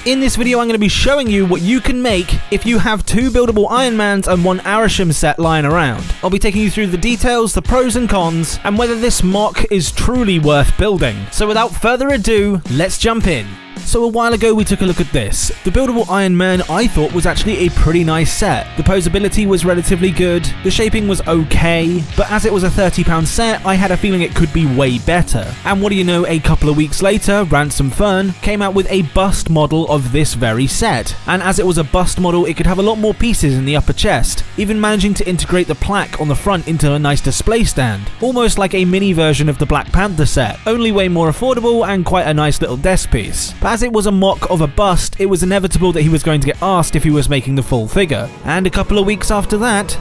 In this video I'm going to be showing you what you can make if you have 2 buildable Iron Mans and 1 Arishem set lying around. I'll be taking you through the details, the pros and cons, and whether this MOC is truly worth building. So without further ado, let's jump in. So a while ago we took a look at this. The buildable Iron Man I thought was actually a pretty nice set. The posability was relatively good, the shaping was okay, but as it was a £30 set, I had a feeling it could be way better. And what do you know, a couple of weeks later, Ransom Fern came out with a bust model of this very set. And as it was a bust model, it could have a lot more pieces in the upper chest, even managing to integrate the plaque on the front into a nice display stand. Almost like a mini version of the Black Panther set, only way more affordable and quite a nice little desk piece. But as it was a MOC of a bust, it was inevitable that he was going to get asked if he was making the full figure. And a couple of weeks after that,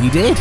he did.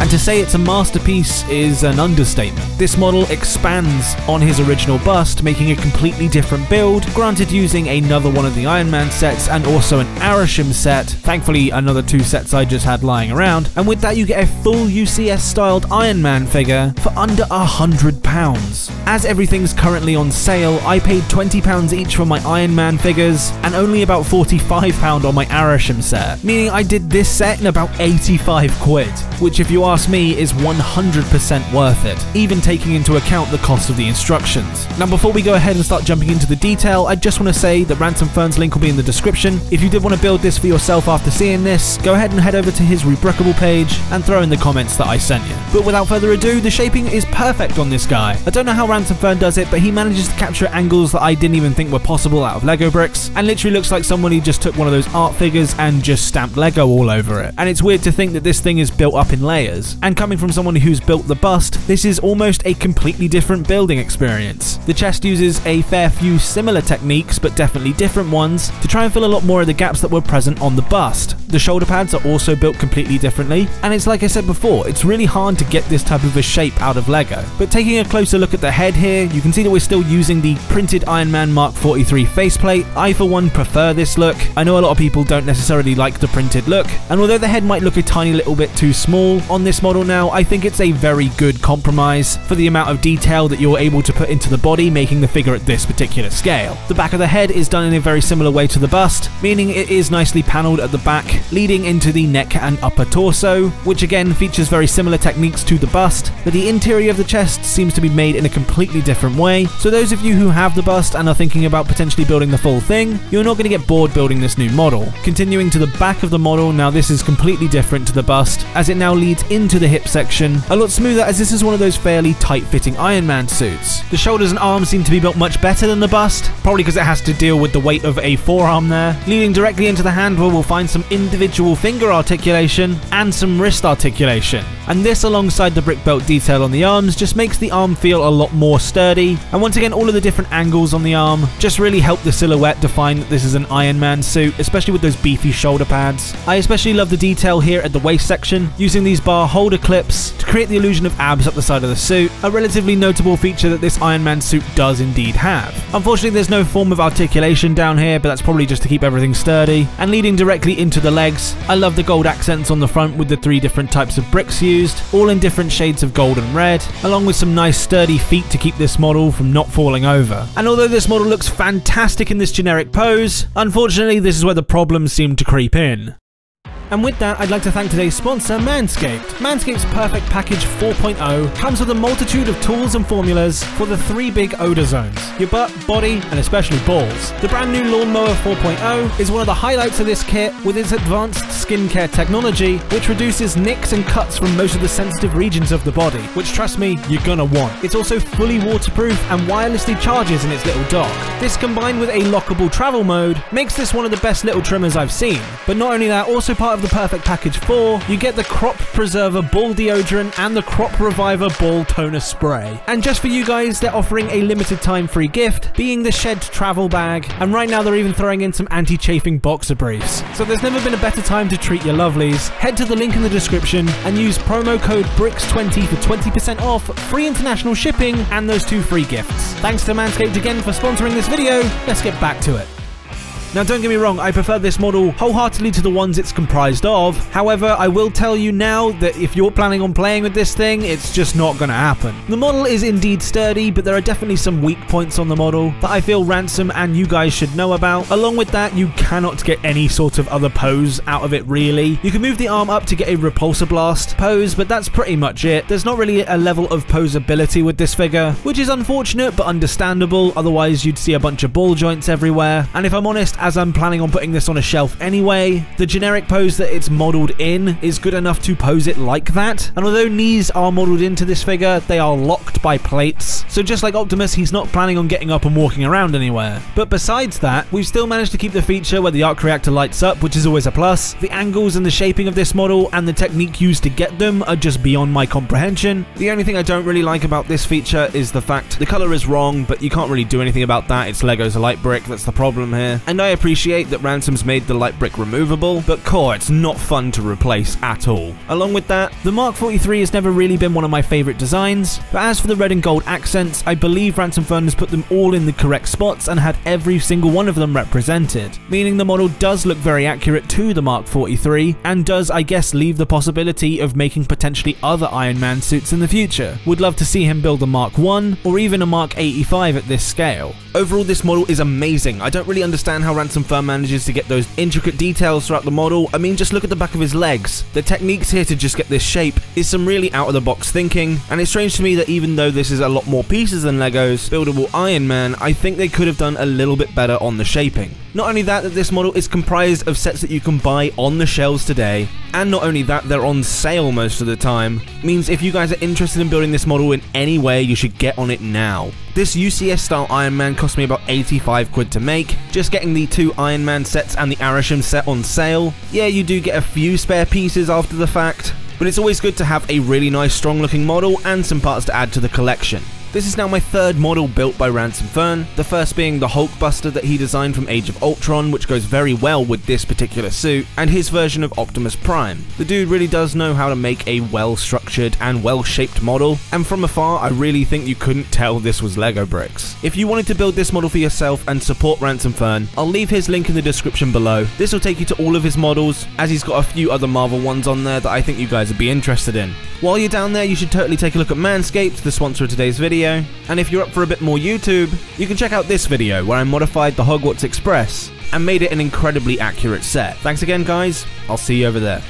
And to say it's a masterpiece is an understatement. This model expands on his original bust, making a completely different build, granted using another one of the Iron Man sets and also an Arishem set, thankfully another 2 sets I just had lying around, and with that you get a full UCS styled Iron Man figure for under £100. As everything's currently on sale, I paid £20 each for my Iron Man figures and only about £45 on my Arishem set, meaning I did this set in about 85 quid, which if you ask me is 100% worth it, even taking into account the cost of the instructions. Now before we go ahead and start jumping into the detail, I just want to say that Ransom Fern's link will be in the description. If you did want to build this for yourself after seeing this, go ahead and head over to his Rebrickable page and throw in the comments that I sent you. But without further ado, the shaping is perfect on this guy. I don't know how Ransom Fern does it, but he manages to capture angles that I didn't even think were possible out of Lego bricks, and literally looks like somebody just took one of those art figures and just stamped Lego all over it. And it's weird to think that this thing is built up in layers. And coming from someone who's built the bust, this is almost a completely different building experience. The chest uses a fair few similar techniques, but definitely different ones, to try and fill a lot more of the gaps that were present on the bust. The shoulder pads are also built completely differently, and it's like I said before, it's really hard to get this type of a shape out of Lego. But taking a closer look at the head here, you can see that we're still using the printed Iron Man Mark 43 faceplate. I for one prefer this look. I know a lot of people don't necessarily like the printed look, and although the head might look a tiny little bit too small on this model now, I think it's a very good compromise for the amount of detail that you're able to put into the body, making the figure at this particular scale. The back of the head is done in a very similar way to the bust, meaning it is nicely panelled at the back, leading into the neck and upper torso, which again features very similar techniques to the bust, but the interior of the chest seems to be made in a completely different way. So those of you who have the bust and are thinking about potentially building the full thing, you're not going to get bored building this new model. Continuing to the back of the model, now this is completely different to the bust, as it now leads into the hip section, a lot smoother, as this is one of those fairly tight-fitting Iron Man suits. The shoulders and arms seem to be built much better than the bust, probably because it has to deal with the weight of a forearm there. Leading directly into the hand where we'll find some individual finger articulation and some wrist articulation. And this, alongside the brick belt detail on the arms, just makes the arm feel a lot more sturdy. And once again, all of the different angles on the arm just really help the silhouette define that this is an Iron Man suit, especially with those beefy shoulder pads. I especially love the detail here at the waist section, using these bar holder clips to create the illusion of abs up the side of the suit, a relatively notable feature that this Iron Man suit does indeed have. Unfortunately, there's no form of articulation down here, but that's probably just to keep everything sturdy. And leading directly into the legs, I love the gold accents on the front with the 3 different types of bricks used, all in different shades of gold and red, along with some nice sturdy feet to keep this model from not falling over. And although this model looks fantastic in this generic pose, unfortunately this is where the problems seem to creep in. And with that, I'd like to thank today's sponsor, Manscaped. Manscaped's Perfect Package 4.0 comes with a multitude of tools and formulas for the 3 big odor zones: your butt, body, and especially balls. The brand new Lawnmower 4.0 is one of the highlights of this kit, with its advanced skincare technology, which reduces nicks and cuts from most of the sensitive regions of the body, which, trust me, you're gonna want. It's also fully waterproof and wirelessly charges in its little dock. This, combined with a lockable travel mode, makes this one of the best little trimmers I've seen. But not only that, also part of the Perfect Package 4, you get the Crop Preserver Ball Deodorant and the Crop Reviver Ball Toner Spray. And just for you guys, they're offering a limited time free gift, being the Shed Travel Bag, and right now they're even throwing in some anti-chafing boxer briefs. So there's never been a better time to treat your lovelies. Head to the link in the description and use promo code BRICKS20 for 20% off, free international shipping, and those 2 free gifts. Thanks to Manscaped again for sponsoring this video. Let's get back to it. Now don't get me wrong, I prefer this model wholeheartedly to the ones it's comprised of. However, I will tell you now that if you're planning on playing with this thing, it's just not gonna happen. The model is indeed sturdy, but there are definitely some weak points on the model that I feel Ransom and you guys should know about. Along with that, you cannot get any sort of other pose out of it really. You can move the arm up to get a repulsor blast pose, but that's pretty much it. There's not really a level of posability with this figure, which is unfortunate but understandable, otherwise you'd see a bunch of ball joints everywhere. And if I'm honest, as I'm planning on putting this on a shelf anyway, the generic pose that it's modeled in is good enough to pose it like that. And although knees are modeled into this figure, they are locked by plates. So just like Optimus, he's not planning on getting up and walking around anywhere. But besides that, we've still managed to keep the feature where the arc reactor lights up, which is always a plus. The angles and the shaping of this model and the technique used to get them are just beyond my comprehension. The only thing I don't really like about this feature is the fact the color is wrong, but you can't really do anything about that. It's Lego's light brick, that's the problem here. And I appreciate that Ransom's made the light brick removable, but core, it's not fun to replace at all. Along with that, the Mark 43 has never really been one of my favorite designs, but as for the red and gold accents, I believe Ransom Fern has put them all in the correct spots and had every single one of them represented, meaning the model does look very accurate to the Mark 43 and does, I guess, leave the possibility of making potentially other Iron Man suits in the future. Would love to see him build a Mark 1 or even a Mark 85 at this scale. Overall, this model is amazing. I don't really understand how Ransom Fern manages to get those intricate details throughout the model. I mean, just look at the back of his legs. The techniques here to just get this shape is some really out-of-the-box thinking, and it's strange to me that even though this is a lot more pieces than Lego's Buildable Iron Man, I think they could have done a little bit better on the shaping. Not only that this model is comprised of sets that you can buy on the shelves today, and not only that, they're on sale most of the time, means if you guys are interested in building this model in any way, you should get on it now. This UCS style Iron Man cost me about 85 quid to make. Just getting the 2 Iron Man sets and the Arishem set on sale. Yeah, you do get a few spare pieces after the fact, but it's always good to have a really nice strong looking model and some parts to add to the collection. This is now my third model built by Ransom Fern, the first being the Hulkbuster that he designed from Age of Ultron, which goes very well with this particular suit, and his version of Optimus Prime. The dude really does know how to make a well-structured and well-shaped model, and from afar I really think you couldn't tell this was Lego bricks. If you wanted to build this model for yourself and support Ransom Fern, I'll leave his link in the description below. This will take you to all of his models, as he's got a few other Marvel ones on there that I think you guys would be interested in. While you're down there, you should totally take a look at Manscaped, the sponsor of today's video. And if you're up for a bit more YouTube, you can check out this video where I modified the Hogwarts Express and made it an incredibly accurate set. Thanks again guys, I'll see you over there.